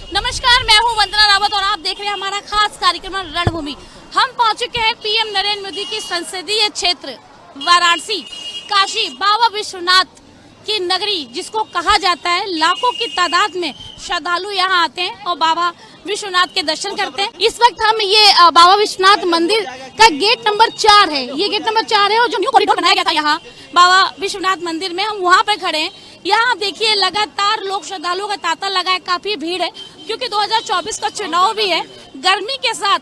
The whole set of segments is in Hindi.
नमस्कार, मैं हूं वंदना रावत और आप देख रहे हैं हमारा खास कार्यक्रम रणभूमि। हम पहुंच चुके हैं पीएम नरेंद्र मोदी की संसदीय क्षेत्र वाराणसी, काशी, बाबा विश्वनाथ की नगरी जिसको कहा जाता है। लाखों की तादाद में श्रद्धालु यहाँ आते हैं और बाबा विश्वनाथ के दर्शन करते हैं। इस वक्त हम ये बाबा विश्वनाथ मंदिर का गेट नंबर 4 है, ये गेट नंबर 4 है और जो न्यू कॉरिडोर बनाया गया था यहाँ बाबा विश्वनाथ मंदिर में, हम वहाँ पे खड़े हैं। यहाँ देखिए लगातार लोग श्रद्धालुओं का तांता लगा है, काफी भीड़ है क्योंकि 2024 का चुनाव भी है। गर्मी के साथ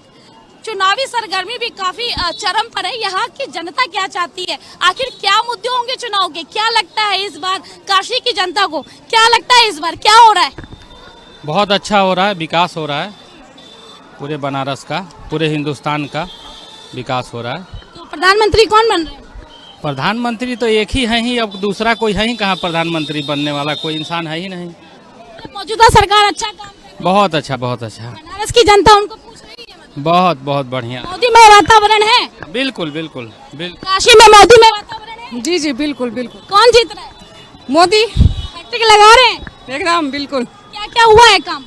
चुनावी सरगर्मी भी काफी चरम पर है। यहाँ की जनता क्या चाहती है, आखिर क्या मुद्दे होंगे चुनाव के, क्या लगता है इस बार काशी की जनता को, क्या लगता है इस बार क्या हो रहा है? बहुत अच्छा हो रहा है, विकास हो रहा है पूरे बनारस का, पूरे हिंदुस्तान का विकास हो रहा है। तो प्रधानमंत्री कौन बन रहे हैं? प्रधानमंत्री तो एक ही है ही, अब दूसरा कोई है ही कहाँ प्रधानमंत्री बनने वाला, कोई इंसान है ही नहीं। मौजूदा सरकार अच्छा काम कर रही है, बहुत अच्छा, बहुत अच्छा, बनारस की जनता उनको पूछ रही है, मतलब बहुत बहुत बढ़िया। मोदी में वातावरण है, बिल्कुल बिल्कुल बिल्कुल। काशी में मोदी में वातावरण है। जी जी बिल्कुल बिल्कुल। कौन जीत रहा है? मोदी हैट्रिक लगा रहे हैं? एकदम बिल्कुल। क्या क्या हुआ है काम?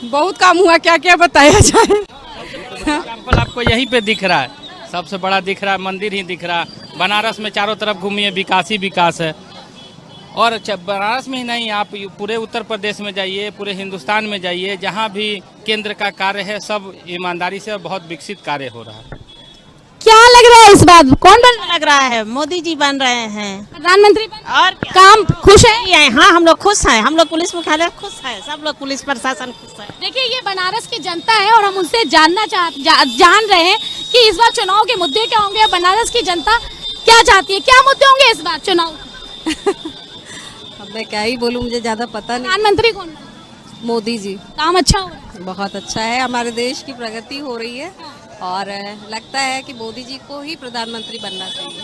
बहुत काम हुआ, क्या क्या बताया जाए। एग्जाम्पल आपको यहीं पे दिख रहा है, सबसे बड़ा दिख रहा है, मंदिर ही दिख रहा है। बनारस में चारों तरफ घूमिए, विकास ही विकास है। और बनारस में ही नहीं, आप पूरे उत्तर प्रदेश में जाइए, पूरे हिंदुस्तान में जाइए, जहाँ भी केंद्र का कार्य है सब ईमानदारी से और बहुत विकसित कार्य हो रहा है। क्या लग रहा है इस बार कौन बन रहा है? लग रहा है मोदी जी बन रहे हैं। प्रधानमंत्री बन रहे हैं? और काम खुश है? हाँ, हम लोग खुश हैं, हम लोग पुलिस मुख्यालय खुश है, सब लोग पुलिस प्रशासन खुश है। देखिए ये बनारस की जनता है और हम उनसे जान रहे हैं कि इस बार चुनाव के मुद्दे क्या होंगे, बनारस की जनता क्या चाहती है, क्या मुद्दे होंगे इस बार चुनाव? अब मैं क्या ही बोलूं, मुझे ज्यादा पता नहीं। प्रधानमंत्री कौन बन रहा है? मोदी जी काम अच्छा हो रहा है? बहुत अच्छा है, हमारे देश की प्रगति हो रही है और लगता है कि मोदी जी को ही प्रधानमंत्री बनना चाहिए।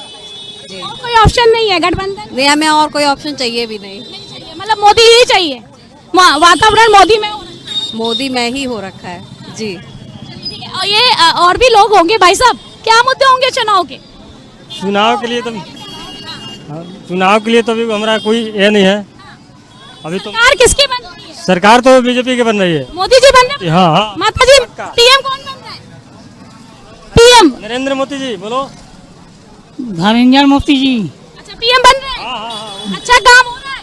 जी और कोई ऑप्शन नहीं है गठबंधन? नहीं, हमें और कोई ऑप्शन चाहिए भी नहीं, नहीं चाहिए, मतलब मोदी ही चाहिए, वातावरण मोदी में हो रहा है। मोदी में ही हो रखा है। जी चलिए ठीक है। और ये और भी लोग होंगे, भाई साहब क्या मुद्दे होंगे चुनाव के? चुनाव के लिए तो अभी हमारा कोई ये नहीं है अभी तो। सरकार किसकी बन रही है? सरकार तो बीजेपी की बन रही है। मोदी जी बन रहे हैं? हाँ हाँ, माता जी पीएम कौन बन रहा है? पीएम नरेंद्र मोदी जी बोलो। धर्मेंद्र मुफ्ती जी। अच्छा पीएम बन रहे हैं, हाँ हाँ हाँ, अच्छा काम हो रहा है।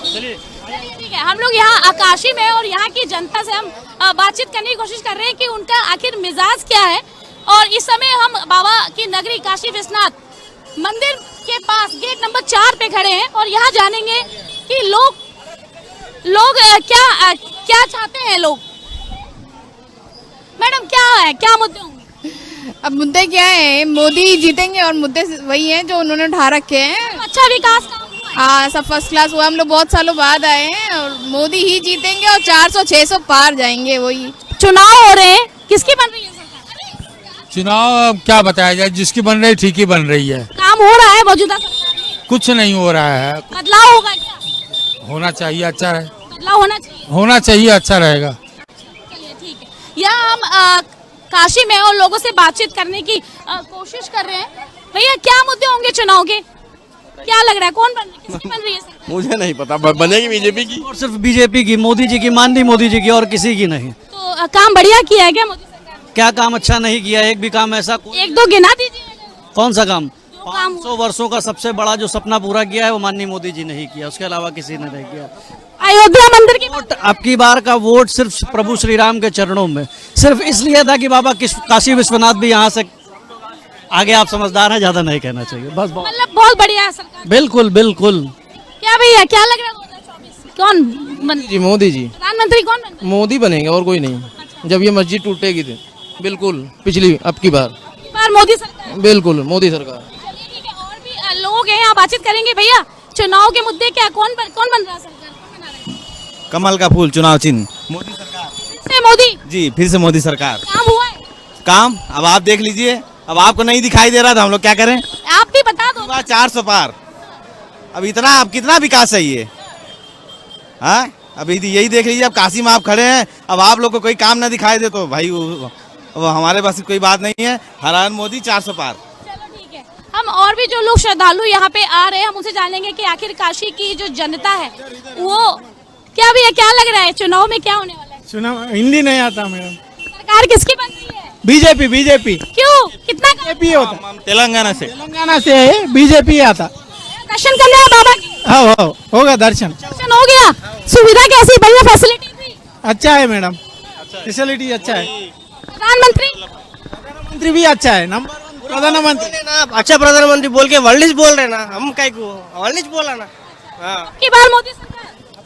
चलिए। चलिए ठीक है, हम लोग यहाँ आकाशी में और यहाँ की जनता से हम बातचीत करने की कोशिश कर रहे हैं कि उनका आखिर मिजाज क्या है। और इस समय हम बाबा की नगरी काशी विश्वनाथ मंदिर के पास गेट नंबर 4 पे खड़े हैं और यहाँ जानेंगे कि लोग क्या चाहते हैं लोग। मैडम क्या है, क्या मुद्दे होंगे? अब मुद्दे क्या है, मोदी जीतेंगे और मुद्दे वही हैं जो उन्होंने उठा रखे हैं। अच्छा विकास काम हुआ है? हाँ सब फर्स्ट क्लास हुआ, हम लोग बहुत सालों बाद आए हैं और मोदी ही जीतेंगे और 400-600 पार जाएंगे। वही चुनाव हो रहे हैं, किसकी बन रही है सरकार? चुनाव अब क्या बताया जाए, जिसकी बन रही ठीक ही बन रही है। काम हो रहा है मौजूदा सरकार में? कुछ नहीं हो रहा है, बदलाव होगा क्या? होना चाहिए, अच्छा है, बदलाव होना चाहिए, अच्छा रहेगा। चलिए ठीक है। यहाँ हम काशी में और लोगों से बातचीत करने की कोशिश कर रहे हैं। भैया क्या मुद्दे होंगे चुनाव के, क्या लग रहा है कौन किसकी बन रही है सरकार? मुझे नहीं पता, बनेगी बीजेपी की। और सिर्फ बीजेपी की, मोदी जी की, माननीय मोदी जी की, और किसी की नहीं। तो काम बढ़िया किया है क्या मोदी सरकार ने? क्या काम अच्छा नहीं किया, एक भी काम ऐसा एक दो गिना दीजिए। कौन सा काम? जो काम 500 वर्षों का सबसे बड़ा जो सपना पूरा किया है वो माननीय मोदी जी ने ही किया, उसके अलावा किसी ने नहीं किया। अयोध्या मंदिर की वोट, अब की बार का वोट सिर्फ प्रभु श्री राम के चरणों में सिर्फ इसलिए था कि बाबा काशी विश्वनाथ भी यहाँ से आगे, आप समझदार हैं, ज्यादा नहीं कहना चाहिए बस। मतलब बहुत बढ़िया है सरकार। बिल्कुल बिल्कुल। क्या भैया क्या लग रहा है 2024 कौन बन? जी मोदी जी, प्रधानमंत्री कौन बन? मोदी बनेंगे और कोई नहीं। जब ये मस्जिद टूटेगी तो बिल्कुल पिछली अब की बार मोदी सरकार, बिल्कुल मोदी सरकार। चलिए ठीक है, और भी लोग हैं यहाँ बातचीत करेंगे। भैया चुनाव के मुद्दे क्या, कौन बन रहा है सरकार, कौन बना रहा है? कमल का फूल चुनाव चिन्ह, मोदी सरकार। फिर से मोदी जी, फिर से मोदी सरकार। काम हुआ है? काम अब आप देख लीजिए, अब आपको नहीं दिखाई दे रहा था, हम लोग क्या करें? आप भी बता दो। 400 पार, अब इतना, अब कितना विकास चाहिए? हाँ अभी यही देख लीजिए, अब काशी में आप खड़े हैं, अब आप लोग को कोई काम ना दिखाई दे तो भाई वो हमारे पास कोई बात नहीं है। हर हर मोदी 400 पार। चलो ठीक है, हम और भी जो लोग श्रद्धालु यहाँ पे आ रहे हैं हम उनसे जानेंगे कि आखिर काशी की जो जनता है वो क्या भैया क्या लग रहा है चुनाव में क्या होने वाला है? चुनाव हिंदी नहीं आता मैडम। सरकार किसकी बन रही है? बीजेपी बीजेपी क्यों? कितना काम? बीजेपी होता तेलंगाना से तेलंगाना से है बीजेपी आता। दर्शन करने आए बाबा की? हाँ होगा दर्शन। दर्शन हो गया। सुविधा कैसी? बढ़िया फैसिलिटी थी? अच्छा है मैडम, फैसिलिटी अच्छा है। प्रधानमंत्री प्रधानमंत्री भी अच्छा है, नंबर 1 प्रधानमंत्री। अच्छा प्रधानमंत्री बोल के वर्ल्ड बोल रहे ना, हम काय को वर्ल्ड बोला ना। हाँ की बार मोदी सरकार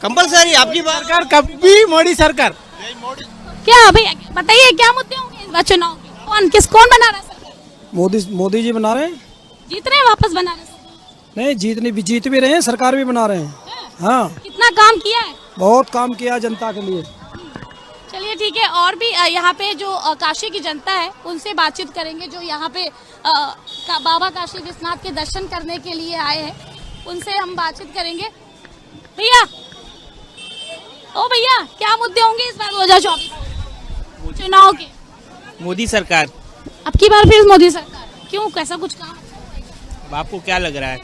कंपलसरी आपकी बात। सरकार कभी मोदी सरकार। क्या भैया बताइए क्या मुद्दे होंगे इस बार चुनाव के? कौन बना रहा है सरकार? मोदी जी बना रहे हैं। जीत रहे हैं वापस बनारस? नहीं जीत भी रहे हैं, सरकार भी बना रहे हैं। हाँ कितना काम किया है? बहुत काम किया जनता के लिए। चलिए ठीक है। और भी यहाँ पे जो काशी की जनता है उनसे बातचीत करेंगे, जो यहाँ पे बाबा काशी विश्वनाथ के दर्शन करने के लिए आए हैं, उनसे हम बातचीत करेंगे। भैया ओ भैया क्या मुद्दे होंगे इस बार 2024 चुनाव के? मोदी सरकार। अब की बार फिर मोदी सरकार? क्यों, कैसा कुछ काम? अब आपको क्या लग रहा है?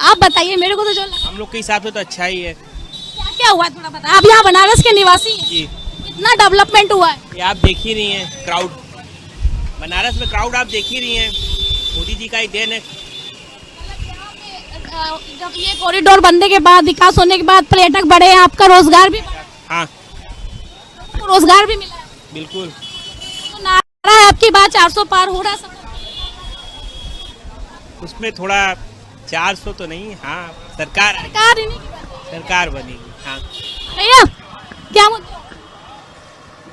आप बताइए, मेरे को तो जो लगा। हम लोग के हिसाब से तो अच्छा ही है। क्या क्या हुआ थोड़ा बताइए। आप यहाँ बनारस के निवासी हैं, जी कितना डेवलपमेंट हुआ है? ये आप देख ही रही हैं क्राउड, बनारस में क्राउड आप देख ही रही हैं, मोदी जी का ही देन है। जब ये कॉरिडोर बनने के बाद, विकास होने के बाद पर्यटक बढ़े हैं, आपका रोजगार भी बढ़ा, हाँ रोजगार भी मिला है। बिल्कुल। तो नारा है आपकी बात 400 पार हो रहा है सब? उसमें थोड़ा 400 तो नहीं, हाँ सरकार आएगी, सरकार इन्हीं की बात है। सरकार बनेगी। हाँ भैया क्या मुद्दे?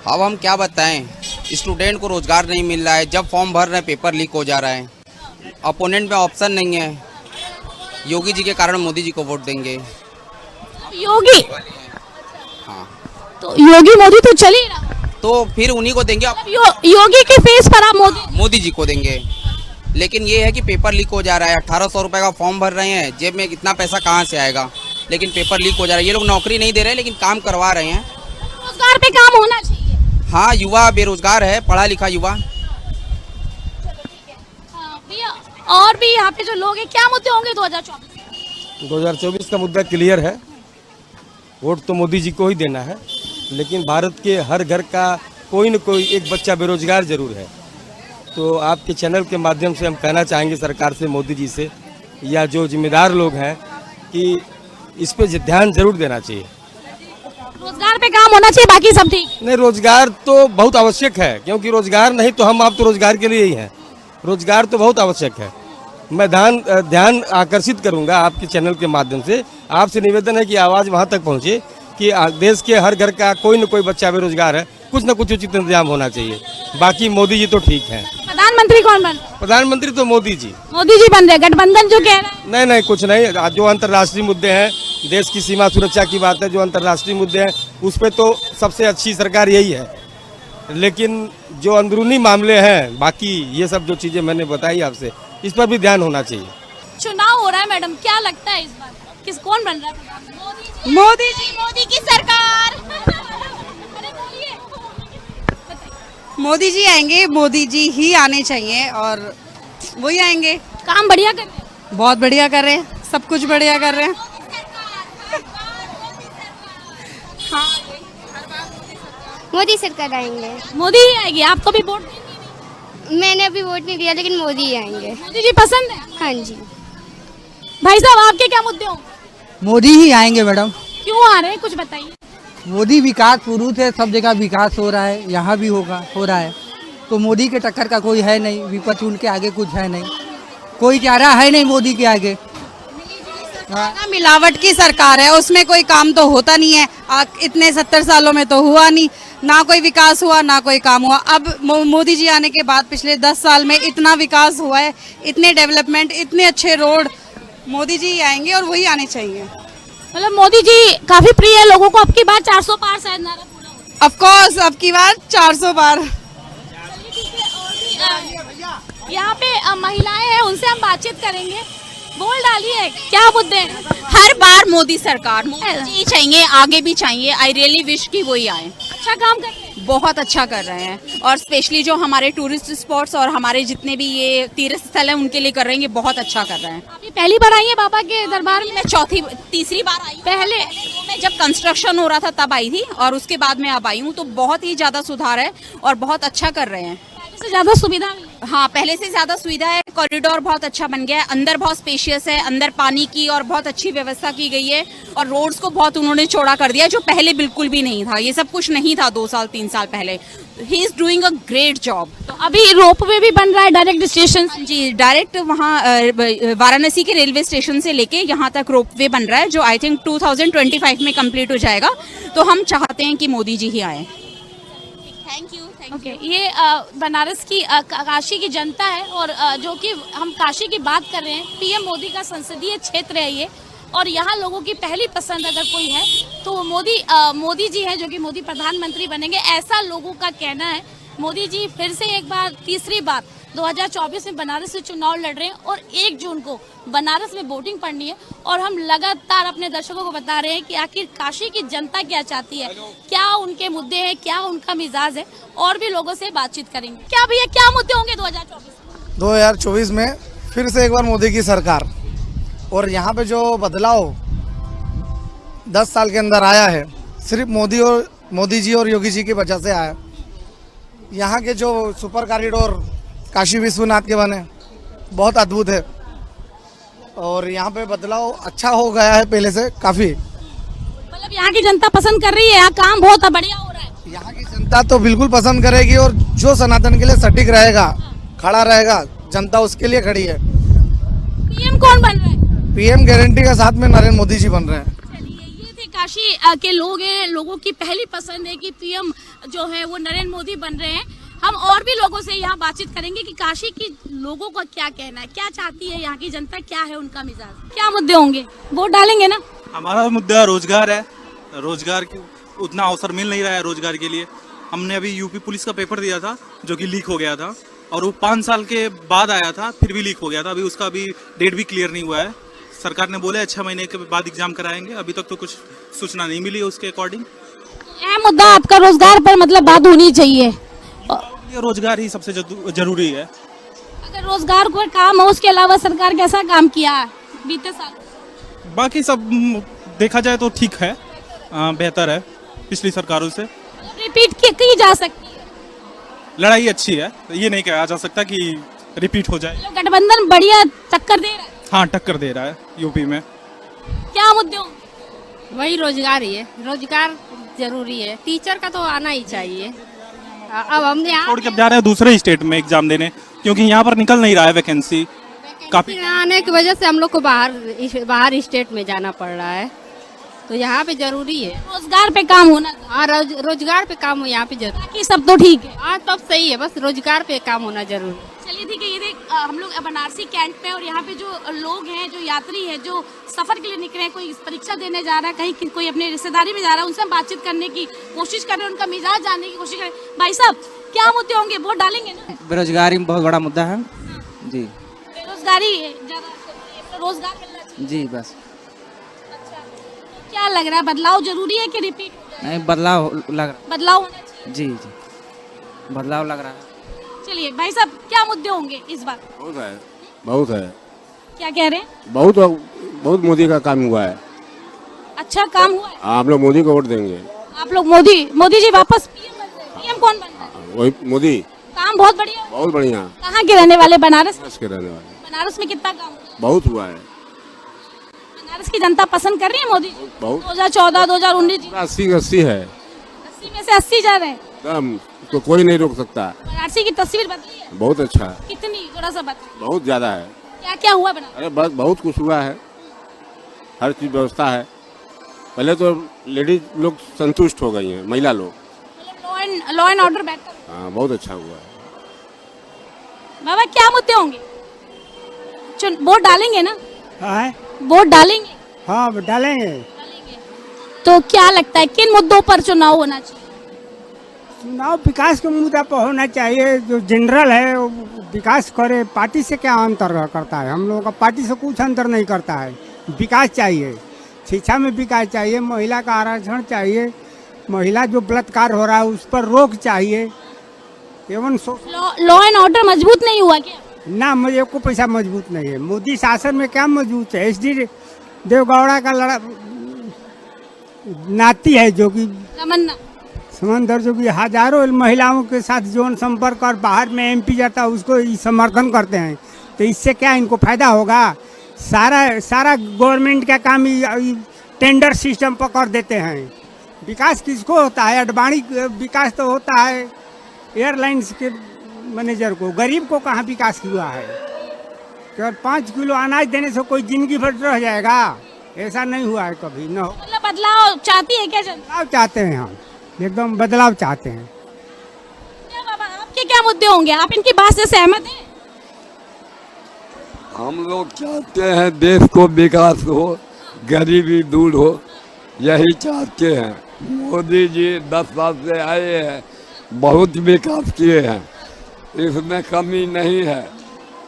अब हम क्या बताएं, स्टूडेंट को रोजगार नहीं मिल रहा है, जब फॉर्म भर रहे हैं पेपर लीक हो जा रहा है, अपोनेंट में ऑप्शन नहीं है। योगी जी के कारण मोदी जी को वोट देंगे। योगी? हाँ तो योगी मोदी तो चल ही रहा, तो फिर उन्हीं को देंगे, योगी के फेस पर आप मोदी जी को देंगे। लेकिन ये है कि पेपर लीक हो जा रहा है, 1800 रुपए का फॉर्म भर रहे हैं, जेब में इतना पैसा कहाँ से आएगा, लेकिन पेपर लीक हो जा रहा है। ये लोग नौकरी नहीं दे रहे लेकिन काम करवा रहे हैं। रोजगार पे काम होना चाहिए। हाँ युवा बेरोजगार है, पढ़ा लिखा युवा। भैया और भी यहाँ पे जो लोग हैं, क्या मुद्दे होंगे 2024? 2024 का मुद्दा क्लियर है, वोट तो मोदी जी को ही देना है। लेकिन भारत के हर घर का कोई न कोई एक बच्चा बेरोजगार जरूर है। तो आपके चैनल के माध्यम से हम कहना चाहेंगे सरकार से, मोदी जी से, या जो जिम्मेदार लोग हैं, कि इस पे ध्यान जरूर देना चाहिए। रोजगार पे काम होना चाहिए, बाकी सब ठीक। नहीं, रोजगार तो बहुत आवश्यक है, क्योंकि रोजगार नहीं तो हम आप तो रोजगार के लिए ही हैं। रोजगार तो बहुत आवश्यक है। मैं ध्यान आकर्षित करूंगा आपके चैनल के माध्यम से। आपसे निवेदन है कि आवाज़ वहां तक पहुंचे कि देश के हर घर का कोई न कोई बच्चा बेरोजगार है, कुछ न कुछ उचित इंतजाम होना चाहिए। बाकी मोदी जी तो ठीक है। प्रधानमंत्री कौन बन? प्रधानमंत्री तो मोदी जी बन रहे। गठबंधन जो कह रहा है? नहीं कुछ नहीं। जो अंतर्राष्ट्रीय मुद्दे हैं, देश की सीमा सुरक्षा की बात है, जो अंतर्राष्ट्रीय मुद्दे हैं उस पर तो सबसे अच्छी सरकार यही है। लेकिन जो अंदरूनी मामले हैं, बाकी ये सब जो चीजें मैंने बताई आपसे, इस पर भी ध्यान होना चाहिए। चुनाव हो रहा है मैडम, क्या लगता है इस बार कौन बन रहा है? मोदी जी। मोदी की सरकार। अरे बोलिए। मोदी जी आएंगे, मोदी जी ही आने चाहिए और वही आएंगे। काम बढ़िया कर रहे हैं? बहुत बढ़िया कर रहे हैं, सब कुछ बढ़िया कर रहे हैं। मोदी सरकार आएंगे। मोदी ही आएगी। आपको भी वोट देंगे? मैंने अभी वोट नहीं दिया, लेकिन मोदी ही आएंगे। मोदी जी पसंद है? हाँ जी। भाई साहब आपके क्या मुद्दे होंगे? मोदी ही आएंगे मैडम। क्यों आ रहे हैं, कुछ बताइए। मोदी विकास शुरू से सब जगह विकास हो रहा है, यहाँ भी हो रहा है। तो मोदी के टक्कर का कोई है नहीं, विपक्ष उनके आगे कुछ है नहीं, कोई चारा है नहीं मोदी के आगे। ना मिलावट की सरकार है, उसमें कोई काम तो होता नहीं है। इतने 70 सालों में तो हुआ नहीं, ना कोई विकास हुआ ना कोई काम हुआ। अब मोदी जी आने के बाद पिछले 10 साल में इतना विकास हुआ है, इतने डेवलपमेंट, इतने अच्छे रोड। मोदी जी आएंगे और वही आने चाहिए। मतलब मोदी जी काफी प्रिय है लोगों को। अब की बार 400 पार शायद नारा पूरा हो। ऑफ कोर्स अब की बार 400 पार। यहाँ पे महिलाएं हैं, उनसे हम बातचीत करेंगे। बोल डालिए, क्या मुद्दे हैं? हर बार मोदी सरकार, मोदी जी चाहिए, आगे भी चाहिए। आई रियली विश कि वही आए। अच्छा काम कर रहे हैं। बहुत अच्छा कर रहे हैं, और स्पेशली जो हमारे टूरिस्ट स्पॉट्स और हमारे जितने भी ये तीर्थ स्थल हैं उनके लिए कर रहे हैं, ये बहुत अच्छा कर रहे हैं। आप ये पहली बार आई है बाबा के दरबार में? मैं तीसरी बार आई हूँ। पहले मैं जब कंस्ट्रक्शन हो रहा था तब आई थी, और उसके बाद मैं अब आई हूँ, तो बहुत ही ज्यादा सुधार है और बहुत अच्छा कर रहे हैं। पहले से ज्यादा सुविधा मिली। हाँ, पहले से ज्यादा सुविधा है। कॉरिडोर बहुत अच्छा बन गया है, अंदर बहुत स्पेशियस है, अंदर पानी की और बहुत अच्छी व्यवस्था की गई है, और रोड्स को बहुत उन्होंने चौड़ा कर दिया, जो पहले बिल्कुल भी नहीं था। ये सब कुछ नहीं था 2 साल 3 साल पहले। He is doing a great job. तो अभी रोपवे भी बन रहा है डायरेक्ट स्टेशन से। जी, डायरेक्ट वहाँ वाराणसी के रेलवे स्टेशन से लेके यहाँ तक रोपवे बन रहा है, जो आई थिंक 2025 में कंप्लीट हो जाएगा। तो हम चाहते हैं कि मोदी जी ही आए। Thank you. ओके, ये बनारस की काशी की जनता है, और जो कि हम काशी की बात कर रहे हैं, पीएम मोदी का संसदीय क्षेत्र है ये, और यहाँ लोगों की पहली पसंद अगर कोई है तो वो मोदी जी हैं, जो कि मोदी प्रधानमंत्री बनेंगे, ऐसा लोगों का कहना है। मोदी जी फिर से एक बार, तीसरी बार 2024 में बनारस से चुनाव लड़ रहे हैं, और 1 जून को बनारस में वोटिंग पड़नी है। और हम लगातार अपने दर्शकों को बता रहे हैं कि आखिर काशी की जनता क्या चाहती है, क्या उनके मुद्दे हैं, क्या उनका मिजाज है, और भी लोगों से बातचीत करेंगे। क्या भैया, क्या मुद्दे होंगे 2024 में? फिर से एक बार मोदी की सरकार, और यहाँ पे जो बदलाव 10 साल के अंदर आया है, सिर्फ मोदी जी और योगी जी की वजह से आया। यहाँ के जो सुपर कॉरिडोर काशी विश्वनाथ के बने, बहुत अद्भुत है, और यहाँ पे बदलाव अच्छा हो गया है पहले से काफी। मतलब यहाँ की जनता पसंद कर रही है, यहाँ काम बहुत बढ़िया हो रहा है। यहाँ की जनता तो बिल्कुल पसंद करेगी, और जो सनातन के लिए सटीक रहेगा, खड़ा रहेगा, जनता उसके लिए खड़ी है। पीएम कौन बन रहा है? पीएम गारंटी का साथ में नरेंद्र मोदी जी बन रहे हैं। ये थे काशी के लोग हैं, लोगों की पहली पसंद है कि पीएम जो है वो नरेंद्र मोदी बन रहे हैं। हम और भी लोगों से यहाँ बातचीत करेंगे कि काशी की लोगों का क्या कहना है, क्या चाहती है यहाँ की जनता, क्या है उनका मिजाज, क्या मुद्दे होंगे। वोट डालेंगे ना? हमारा मुद्दा रोजगार है। रोजगार की उतना अवसर मिल नहीं रहा है रोजगार के लिए। हमने अभी यूपी पुलिस का पेपर दिया था, जो कि लीक हो गया था, और वो 5 साल के बाद आया था, फिर भी लीक हो गया था। अभी उसका भी डेट भी क्लियर नहीं हुआ है। सरकार ने बोले 6 महीने के बाद एग्जाम कराएंगे, अभी तक तो कुछ सूचना नहीं मिली है उसके अकॉर्डिंग। अहम मुद्दा आपका रोजगार पर मतलब बात होनी चाहिए। ये रोजगार ही सबसे जरूरी है। अगर रोजगार को काम हो, उसके अलावा सरकार कैसा काम किया है बीते साल? बाकी सब देखा जाए तो ठीक है, बेहतर है पिछली सरकारों से। रिपीट की जा सकती है। लड़ाई अच्छी है, ये नहीं कहा जा सकता कि रिपीट हो जाए। गठबंधन बढ़िया टक्कर दे रहा है। हाँ, टक्कर दे रहा है यूपी में। क्या मुद्दे होंगे? वही रोजगार ही है, रोजगार जरूरी है। टीचर का तो आना ही चाहिए। अब हम छोड़ के जा रहे हैं दूसरे स्टेट में एग्जाम देने, क्योंकि यहाँ पर निकल नहीं रहा है वैकेंसी काफी। आने की वजह से हम लोग को बाहर स्टेट में जाना पड़ रहा है, तो यहाँ पे जरूरी है। रोजगार पे काम होना। हाँ, रोजगार पे काम हो यहाँ पे जरूरी। बाकी सब तो ठीक है। हाँ, तब सही है, बस रोजगार पे काम होना जरूरी। चलिए ठीक है। ये देख, हम लोग बनारसी कैंट पे, और यहाँ पे जो लोग हैं, जो यात्री हैं, जो सफर के लिए निकले हैं, कोई परीक्षा देने जा रहा है, कहीं कोई अपने रिश्तेदारी में जा रहा है, उनसे हम बातचीत करने की कोशिश कर रहे हैं, उनका मिजाज जानने की कोशिश कर रहे हैं। भाई साहब, क्या मुद्दे होंगे? वोट डालेंगे ना? बेरोजगारी बहुत बड़ा मुद्दा है जी। बेरोजगारी रोजगार मिलना चाहिए जी बस। अच्छा, क्या लग रहा है, बदलाव जरूरी है कि रिपीट? नहीं, बदलाव लग रहा। बदलाव होना चाहिए। जी, बदलाव लग रहा है। चलिए भाई साहब, क्या मुद्दे होंगे इस बार? बहुत है। क्या कह रहे हैं? बहुत मोदी का काम हुआ है। अच्छा काम हुआ है। आप लोग मोदी को वोट देंगे। आप लोग मोदी जी वापस पीएम बन रहे हैं। पीएम कौन बन रहा है? वही मोदी। काम बहुत बढ़िया। बहुत बढ़िया। कहाँ के रहने वाले? बनारस के रहने वाले। बनारस में कितना काम हुआ? बहुत हुआ है। बनारस की जनता पसंद कर रही है मोदी? बहुत। 2014, 2019 80 है। 80 में से 80 जा रहे हैं। एकदम, तो कोई नहीं रोक सकता। बनारसी की तस्वीर बदली है। बहुत अच्छा। कितनी? थोड़ा सा बता। बहुत ज्यादा है। क्या क्या हुआ बनारस? अरे बस बहुत कुछ हुआ है, हर चीज व्यवस्था है। पहले तो लेडीज लोग संतुष्ट हो गई हैं, महिला लोग। लॉ एंड ऑर्डर बेहतर। हाँ, बहुत अच्छा हुआ है। बाबा, क्या मुद्दे होंगे? वोट डालेंगे ना? हाँ, वोट डालेंगे? हाँ डालेंगे। तो क्या लगता है किन मुद्दों पर चुनाव होना चाहिए? चुनाव विकास के मुद्दा पर होना चाहिए। जो जनरल है वो विकास करे, पार्टी से क्या अंतर करता है? हम लोगों का पार्टी से कुछ अंतर नहीं करता है। विकास चाहिए, शिक्षा में विकास चाहिए, महिला का आरक्षण चाहिए, महिला जो बलात्कार हो रहा है उस पर रोक चाहिए। एवं लॉ एंड ऑर्डर मजबूत नहीं हुआ क्या? ना, मुझे को पैसा मजबूत नहीं है। मोदी शासन में क्या मजबूत है? HD देवगौड़ा का लड़ा नाती है जो कि तमन्ना समंदर, जो कि हजारों महिलाओं के साथ यौन संपर्क और बाहर में MP जाता है उसको समर्थन करते हैं। तो इससे क्या इनको फायदा होगा? सारा गवर्नमेंट का काम टेंडर सिस्टम पर कर देते हैं। विकास किसको होता है? अडवाणी विकास तो होता है एयरलाइंस के मैनेजर को। गरीब को कहाँ विकास हुआ है? केवल 5 किलो अनाज देने से कोई जिंदगी भर रह जाएगा? ऐसा नहीं हुआ है कभी। न मतलब बदलाव चाहती है क्या जनता? बदलाव चाहते हैं हम, एकदम बदलाव चाहते हैं। क्या बाबा, आपके क्या मुद्दे होंगे? आप इनकी बात से सहमत हैं? हम लोग चाहते हैं देश को विकास हो, गरीबी दूर हो, यही चाहते हैं। मोदी जी 10 साल से आए हैं, बहुत विकास किए हैं, इसमें कमी नहीं है।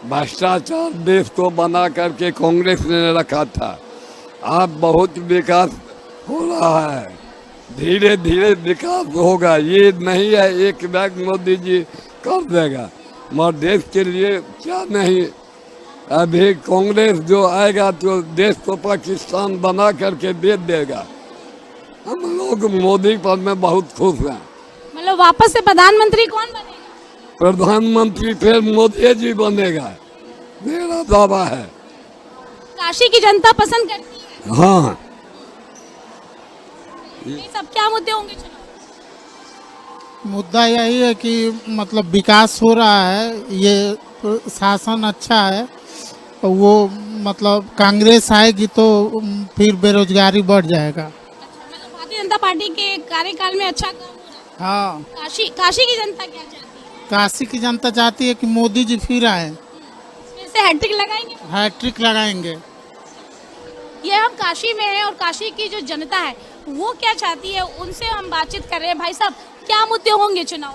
भ्रष्टाचार देश को बना करके कांग्रेस ने रखा था, अब बहुत विकास हो रहा है, धीरे धीरे विकास होगा। ये नहीं है एक बैग मोदी जी कर देगा, मगर देश के लिए क्या नहीं। अभी कांग्रेस जो आएगा तो देश को पाकिस्तान बना करके दे देगा। हम लोग मोदी पर में बहुत खुश हैं। मतलब वापस से प्रधानमंत्री कौन बनेगा? प्रधानमंत्री फिर मोदी जी बनेगा, मेरा दावा है। काशी की जनता पसंद करती है? हाँ। ये सब क्या मुद्दे होंगे चुनाव? मुद्दा यही है कि मतलब विकास हो रहा है, ये शासन अच्छा है। वो मतलब कांग्रेस आएगी तो फिर बेरोजगारी बढ़ जाएगा। मतलब भारतीय जनता पार्टी के कार्यकाल में अच्छा काम हो रहा है। हाँ, काशी की जनता क्या चाहती है? काशी की जनता चाहती है कि मोदी जी फिर आए, फिर से हैट्रिक लगाएंगे? हैट्रिक लगाएंगे। ये हम काशी में हैं और काशी की जो जनता है वो क्या चाहती है, उनसे हम बातचीत कर रहे हैं। भाई साहब, क्या मुद्दे होंगे चुनाव?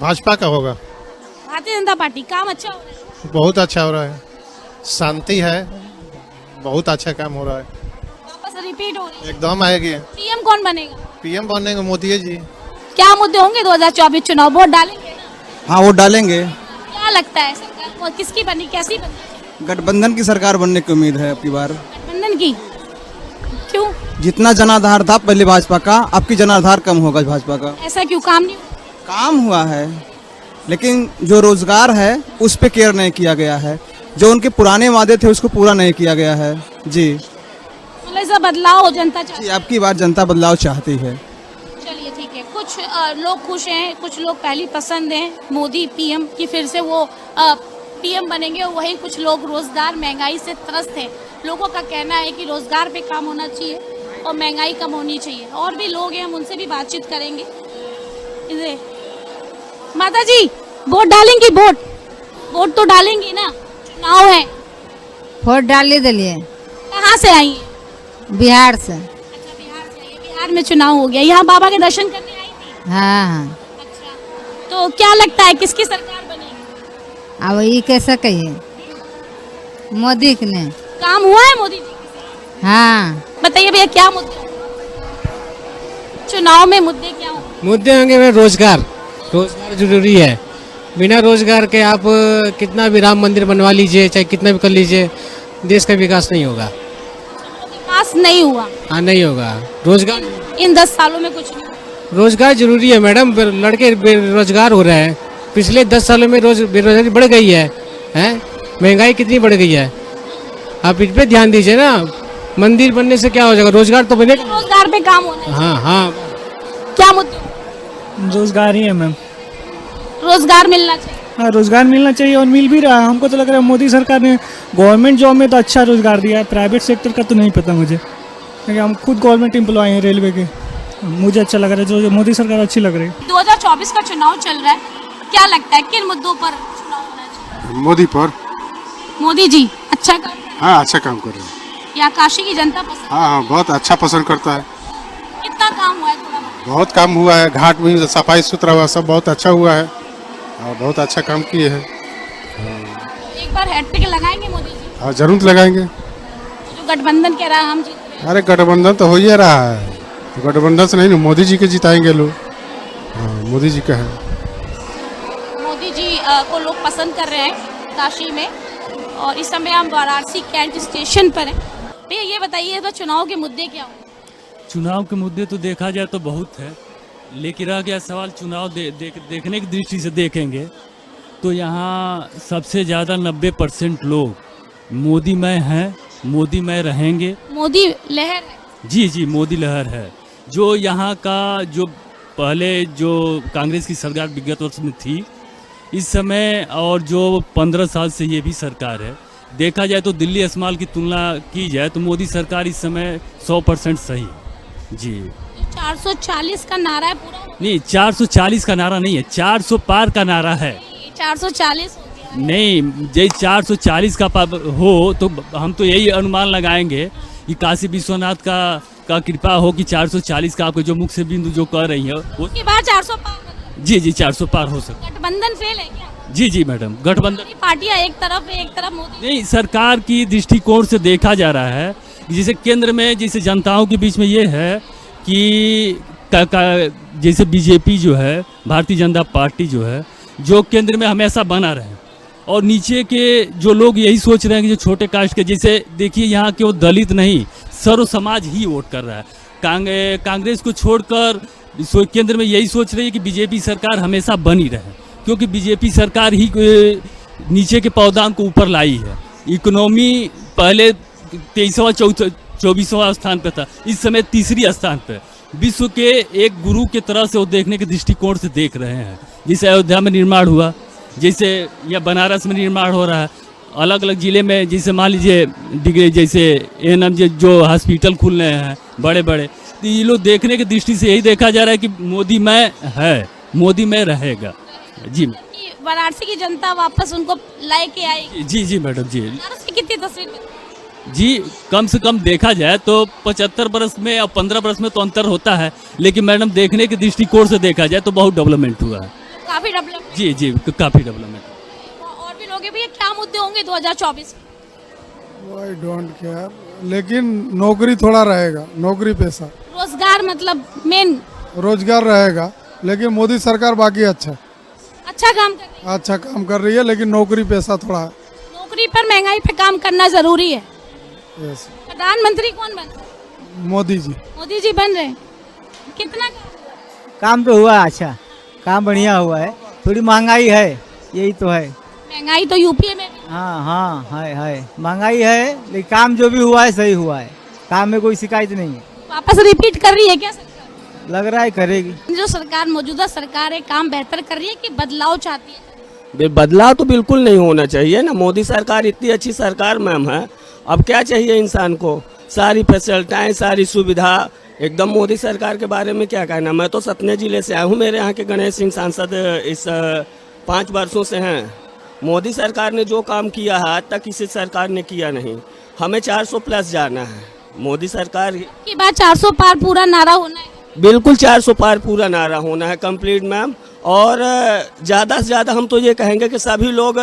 भाजपा का होगा। भारतीय जनता पार्टी काम अच्छा हो रहा है? बहुत अच्छा हो रहा है, शांति है, बहुत अच्छा काम हो रहा है। वापस रिपीट हो रही है? एकदम आएगी। पीएम कौन बनेगा? PM बनेंगे मोदी जी। क्या मुद्दे होंगे 2024 चुनाव? वोट डालेंगे ना? हाँ, वोट डालेंगे। क्या लगता है सरकार किसकी बनी, कैसी बनी? गठबंधन की सरकार बनने की उम्मीद है आपकी बार। गठबंधन की? क्यों? जितना जनाधार था पहले भाजपा का, आपकी जनाधार कम होगा भाजपा का। ऐसा क्यों? काम नहीं हुआ? काम हुआ है, लेकिन जो रोजगार है उस पे केयर नहीं किया गया है। जो उनके पुराने वादे थे उसको पूरा नहीं किया गया है जी। मतलब ऐसा बदलाव हो जनता चाहती है? आपकी बार जनता बदलाव चाहती है। चलिए ठीक है। कुछ लोग खुश हैं, कुछ लोग पहली पसंद हैं मोदी PM की, फिर से वो PM बनेंगे। वहीं कुछ लोग रोजगार, महंगाई से त्रस्त हैं। लोगों का कहना है कि रोजगार पे काम होना चाहिए और महंगाई कम होनी चाहिए। और भी लोग हैं, हम उनसे भी बातचीत करेंगे। इधर माता जी, वोट डालेंगी? वोट तो डालेंगी ना, चुनाव है। वोट डाल दिलिए। कहाँ से आई हैं? बिहार से। अच्छा, बिहार से आई है। बिहार में चुनाव हो गया, यहाँ बाबा के दर्शन करने आई थी? हाँ। अच्छा, तो क्या लगता है किसकी सरकार बनेगी? अब ये कैसे कहिए, मोदी के ने काम हुआ है मोदी जी के? हाँ। बताइए भैया, क्या मुद्दे चुनाव में? मुद्दे क्या होंगे? मुद्दे होंगे रोजगार जरूरी है। बिना रोजगार के आप कितना भी राम मंदिर बनवा लीजिए, चाहे कितना भी कर लीजिए, देश का विकास नहीं होगा। विकास नहीं हुआ? हाँ, नहीं होगा। रोजगार इन 10 सालों में कुछ नहीं हुआ? रोजगार जरूरी है मैडम, लड़के बेरोजगार हो रहे हैं। पिछले 10 सालों में बेरोजगारी बढ़ गई है, महंगाई कितनी बढ़ गई है। आप इस पे ध्यान दीजिए ना। मंदिर बनने से क्या हो जाएगा? रोजगार तो बनेगा। रोजगार पे काम होना है। हाँ हाँ। क्या मुद्दे? रोजगार ही है मैम। रोजगार मिलना चाहिए। हाँ, रोजगार मिलना चाहिए और मिल भी रहा है। हमको तो लग रहा है मोदी सरकार ने गवर्नमेंट जॉब में तो अच्छा रोजगार दिया है, प्राइवेट सेक्टर का तो नहीं पता मुझे, क्योंकि हम खुद गवर्नमेंट एम्प्लॉय हैं रेलवे के। मुझे अच्छा लग रहा है, जो मोदी सरकार अच्छी लग रही है। 2024 का चुनाव चल रहा है, क्या लगता है किन मुद्दों पर चुनाव होना चाहिए? मोदी पर। मोदी जी अच्छा काम? हाँ, अच्छा काम कर रहे हैं। या काशी की जनता पसंद? हाँ, बहुत अच्छा पसंद करता है। कितना काम हुआ है थोड़ा? बहुत काम हुआ है, घाट भी सफाई सुथरा हुआ, सब बहुत अच्छा हुआ है और बहुत अच्छा काम किए हैं। एक बार हैट्रिक लगाएंगे मोदी जी? और जरूर लगाएंगे। जो गठबंधन कह रहा है हम जीत रहे हैं। अरे गठबंधन तो हो ही रहा है, तो गठबंधन से नहीं, मोदी जी के जिताएंगे लोग। हाँ, मोदी जी का है। मोदी जी को लोग पसंद कर रहे हैं काशी में, और इस समय हम वाराणसी कैंट स्टेशन पर हैं। भैया ये बताइए तो चुनाव के मुद्दे क्या होंगे? चुनाव के मुद्दे तो देखा जाए तो बहुत है, लेकिन रह गया सवाल चुनाव देखने की दृष्टि से देखेंगे तो यहाँ सबसे ज़्यादा 90% लोग मोदीमय हैं, मोदीमय रहेंगे। मोदी लहर है। जी मोदी लहर है। जो यहाँ का जो पहले जो कांग्रेस की सरकार विगत वर्ष में थी, इस समय और जो 15 साल से ये भी सरकार है, देखा जाए तो दिल्ली अस्माल की तुलना की जाए तो मोदी सरकार इस समय 100% सही है। जी 440 का नारा है पूरा? नहीं, 440 का नारा नहीं है, 400 पार का नारा है। 440 हो गया। नहीं, जब 440 का हो तो हम तो यही अनुमान लगाएंगे कि काशी विश्वनाथ का कृपा हो कि 440 का आपके जो मुख्य बिंदु जो कह रही है उसके बाद 400 पार। जी 400 पार हो सकता। गठबंधन फेल है क्या? जी मैडम, गठबंधन पार्टियां एक तरफ मोदी। नहीं, सरकार की दृष्टिकोण से देखा जा रहा है, जैसे केंद्र में जैसे जनताओं के बीच में ये है कि जैसे बीजेपी जो है, भारतीय जनता पार्टी जो है, जो केंद्र में हमेशा बना रहे, और नीचे के जो लोग यही सोच रहे हैं कि जो छोटे कास्ट के, जैसे देखिए यहाँ के वो दलित नहीं, सर्व समाज ही वोट कर रहा है। कांग्रेस को छोड़कर केंद्र में यही सोच रही है कि बीजेपी सरकार हमेशा बनी रहे, क्योंकि बीजेपी सरकार ही नीचे के पौधान को ऊपर लाई है। इकोनॉमी पहले 23वां 24वां स्थान पे था, इस समय 3री स्थान पे। विश्व के एक गुरु के तरह से वो देखने के दृष्टिकोण से देख रहे हैं। जैसे अयोध्या में निर्माण हुआ, जैसे या बनारस में निर्माण हो रहा है, अलग अलग ज़िले में, जैसे मान लीजिए जैसे एएनएम जो हॉस्पिटल खुल रहे हैं बड़े बड़े, तो ये लोग देखने की दृष्टि से यही देखा जा रहा है कि मोदी में है, मोदी में रहेगा। जी वाराणसी की जनता वापस उनको लेके आएगी। जी मैडम जी। कितनी तस्वीर जी कम से कम देखा जाए तो 75 बरस में और 15 बरस में तो अंतर होता है, लेकिन मैडम देखने के दृष्टिकोण से देखा जाए तो बहुत डेवलपमेंट हुआ है। काफी डेवलपमेंट। जी काफी डेवलपमेंट। और भी लोग भैया क्या मुद्दे होंगे 2024? आई डोंट केयर, लेकिन नौकरी थोड़ा रहेगा, नौकरी पैसा, रोजगार मतलब मेन रोजगार रहेगा, लेकिन मोदी सरकार बाकी अच्छा काम कर रही है, लेकिन नौकरी पैसा थोड़ा है। नौकरी पर महंगाई पे काम करना जरूरी है। प्रधानमंत्री कौन बन? मोदी जी बन रहे हैं। कितना काम तो हुआ, अच्छा काम बढ़िया हुआ है, थोड़ी महंगाई है, यही तो है। महंगाई तो यूपी में भी। हाँ है महंगाई है, लेकिन काम जो भी हुआ है सही हुआ है, काम में कोई शिकायत नहीं है। वापस रिपीट कर रही है क्या सरकार? लग रहा है करेगी। जो सरकार मौजूदा सरकार है काम बेहतर कर रही है कि बदलाव चाहती है? बदलाव तो बिल्कुल नहीं होना चाहिए ना। मोदी सरकार इतनी अच्छी सरकार मैम है, अब क्या चाहिए इंसान को? सारी फैसिलिटाएं, सारी सुविधा, एकदम मोदी सरकार के बारे में क्या कहना। मैं तो सतना जिले से आया हूँ, मेरे यहाँ के गणेश सिंह सांसद इस 5 वर्षों से हैं। मोदी सरकार ने जो काम किया है आज तक किसी सरकार ने किया नहीं। हमें 400 प्लस जाना है। मोदी सरकार की बात 400 पार पूरा नारा होना है। बिल्कुल 400 पार पूरा नारा होना है कंप्लीट मैम। और ज़्यादा से ज़्यादा हम तो ये कहेंगे कि सभी लोग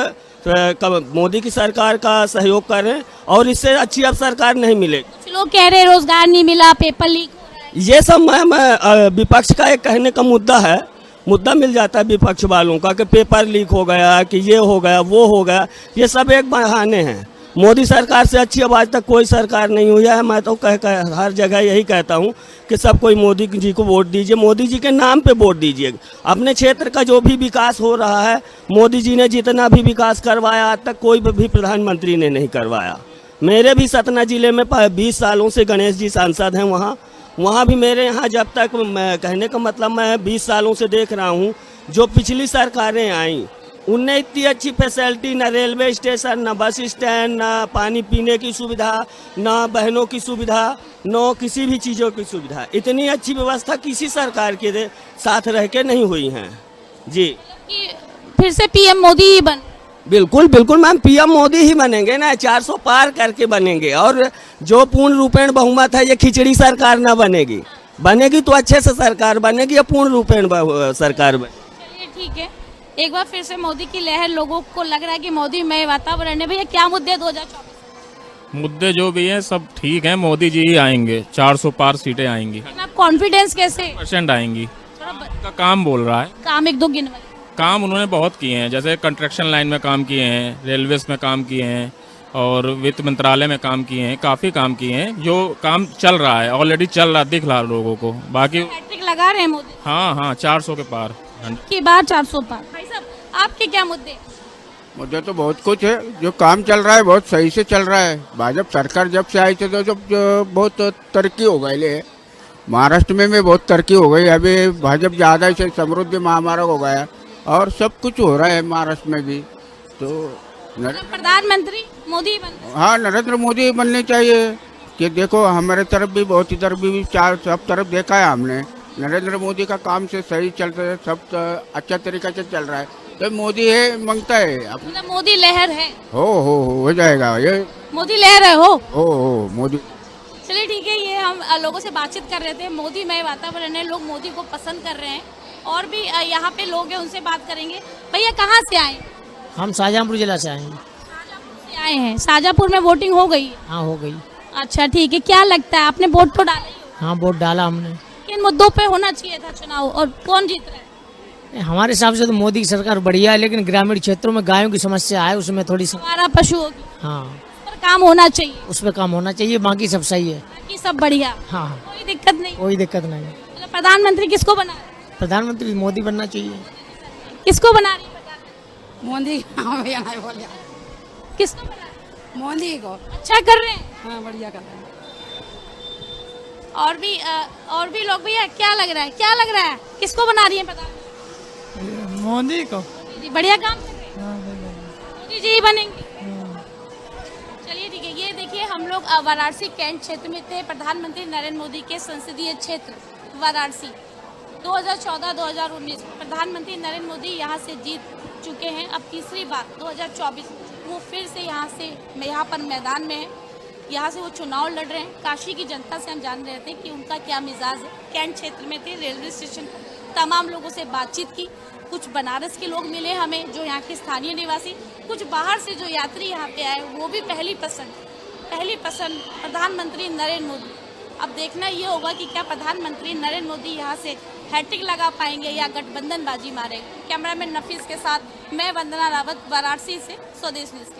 मोदी की सरकार का सहयोग करें, और इससे अच्छी अब सरकार नहीं मिलेगी। कुछ लोग कह रहे हैं रोजगार नहीं मिला, पेपर लीक हो रहा है। ये सब मैम विपक्ष का एक कहने का मुद्दा है। मुद्दा मिल जाता है विपक्ष वालों का कि पेपर लीक हो गया, कि ये हो गया, वो हो गया। ये सब एक बहाने हैं। मोदी सरकार से अच्छी अब आज तक कोई सरकार नहीं हुई है। मैं तो हर जगह यही कहता हूँ कि सब कोई मोदी जी को वोट दीजिए, मोदी जी के नाम पे वोट दीजिए। अपने क्षेत्र का जो भी विकास हो रहा है, मोदी जी ने जितना भी विकास करवाया आज तक कोई भी प्रधानमंत्री ने नहीं करवाया। मेरे भी सतना जिले में 20 सालों से गणेश जी सांसद हैं। वहाँ भी मेरे यहाँ जब तक मैं कहने का मतलब मैं 20 सालों से देख रहा हूँ, जो पिछली सरकारें आईं उनने इतनी अच्छी फैसिलिटी, न रेलवे स्टेशन, न बस स्टैंड, न पानी पीने की सुविधा, न बहनों की सुविधा, न किसी भी चीज़ों की सुविधा, इतनी अच्छी व्यवस्था किसी सरकार के साथ रह के नहीं हुई हैं। जी फिर से पीएम मोदी ही बन? बिल्कुल मैम, पीएम मोदी ही बनेंगे ना, 400 पार करके बनेंगे। और जो पूर्ण रूपेण बहुमत है, ये खिचड़ी सरकार ना बनेगी। बनेगी तो अच्छे से सरकार बनेगी या पूर्ण रूपेण सरकार बनेगी। चलिए ठीक है, एक बार फिर से मोदी की लहर, लोगों को लग रहा है कि मोदी में वातावरण है। भैया क्या मुद्दे 2024? मुद्दे जो भी हैं सब ठीक हैं, मोदी जी ही आएंगे, 400 पार सीटें आएंगी, आप कॉन्फिडेंस कैसे? % आएंगी। थोड़ा का काम बोल रहा है, काम एक दो गिनवाइए। काम उन्होंने बहुत किए हैं, जैसे कंस्ट्रक्शन लाइन में काम किए हैं, रेलवेज में काम किए हैं और वित्त मंत्रालय में काम किए हैं, काफ़ी काम किए हैं। जो काम चल रहा है, ऑलरेडी चल रहा, दिख रहा लोगों को। बाकी हैट्रिक लगा रहे हैं मोदी हाँ 400 के पार की बार, 400 पार। भाई साहब आपके क्या मुद्दे? मुद्दे तो बहुत कुछ है, जो काम चल रहा है बहुत सही से चल रहा है। भाजपा सरकार जब से आई थी तो जब बहुत तरक्की हो गई है, महाराष्ट्र में भी बहुत तरक्की हो गई। अभी भाजपा ज़्यादा से समृद्धि महामार्ग हो गया और सब कुछ हो रहा है महाराष्ट्र में भी। तो प्रधानमंत्री मोदी बन, हाँ, नरेंद्र मोदी बनने चाहिए। कि देखो हमारे तरफ भी बहुत इधर भी चार सब तरफ देखा है हमने, नरेंद्र मोदी का काम से सही चल रहा है, सब अच्छा तरीका से चल रहा है। तो मोदी है मांगता है मतलब मोदी लहर है। हो जाएगा ये, मोदी लहर है हो मोदी। चलिए ठीक है, ये हम लोगों से बातचीत कर रहे थे। मोदी में वातावरण है, लोग मोदी को पसंद कर रहे हैं और भी यहाँ पे लोग हैं, उनसे बात करेंगे। भैया कहाँ से आए? हम शाहजहाँपुर जिला से आए हैं। से आए हैं, शाहजहाँपुर में वोटिंग हो गई? हाँ हो गई। अच्छा ठीक है, क्या लगता है आपने वोट तो डाला? हाँ वोट डाला हमने। किन मुद्दों पे होना चाहिए था चुनाव और कौन जीत रहा है? हमारे हिसाब से तो मोदी की सरकार बढ़िया है, लेकिन ग्रामीण क्षेत्रों में गायों की समस्या है, उसमें थोड़ी सी। हमारा पशु होगी, हाँ उस पर काम होना चाहिए। उस पर काम होना चाहिए, बाकी सब सही है। बाकी सब बढ़िया, हाँ कोई दिक्कत नहीं। कोई दिक्कत नहीं। मतलब प्रधानमंत्री किसको बना रहे हैं? प्रधानमंत्री मोदी बनना चाहिए। किसको बना रही है प्रधानमंत्री? मोदी। हाँ भैया नहीं बोलिए, किसको बना रहे हैं? मोदी को। अच्छा कर रहे हैं। हाँ बढ़िया कर रहे हैं। और भी लोग, भैया क्या लग रहा है, क्या लग रहा है, किसको बना रही है प्रधानमंत्री? मोदी को। जी बढ़िया काम कर रहे हैं, मोदी जी ही बनेंगे। चलिए ठीक है, ये देखिए हम लोग वाराणसी कैंट क्षेत्र में थे। प्रधानमंत्री नरेंद्र मोदी के संसदीय क्षेत्र वाराणसी 2014-2019 प्रधानमंत्री नरेंद्र मोदी यहाँ से जीत चुके हैं। अब तीसरी बार 2024 वो फिर से यहाँ पर मैदान में है, यहाँ से वो चुनाव लड़ रहे हैं। काशी की जनता से हम जान रहे थे कि उनका क्या मिजाज है। कैंट क्षेत्र में थे, रेलवे स्टेशन तमाम लोगों से बातचीत की। कुछ बनारस के लोग मिले हमें, जो यहाँ के स्थानीय निवासी, कुछ बाहर से जो यात्री यहाँ पे आए, वो भी पहली पसंद प्रधानमंत्री नरेंद्र मोदी। अब देखना ये होगा कि क्या प्रधानमंत्री नरेंद्र मोदी यहाँ से हैट्रिक लगा पाएंगे या गठबंधन बाजी मारेंगे। कैमरामैन नफीस के साथ मैं वंदना रावत, वाराणसी से, स्वदेश न्यूज़।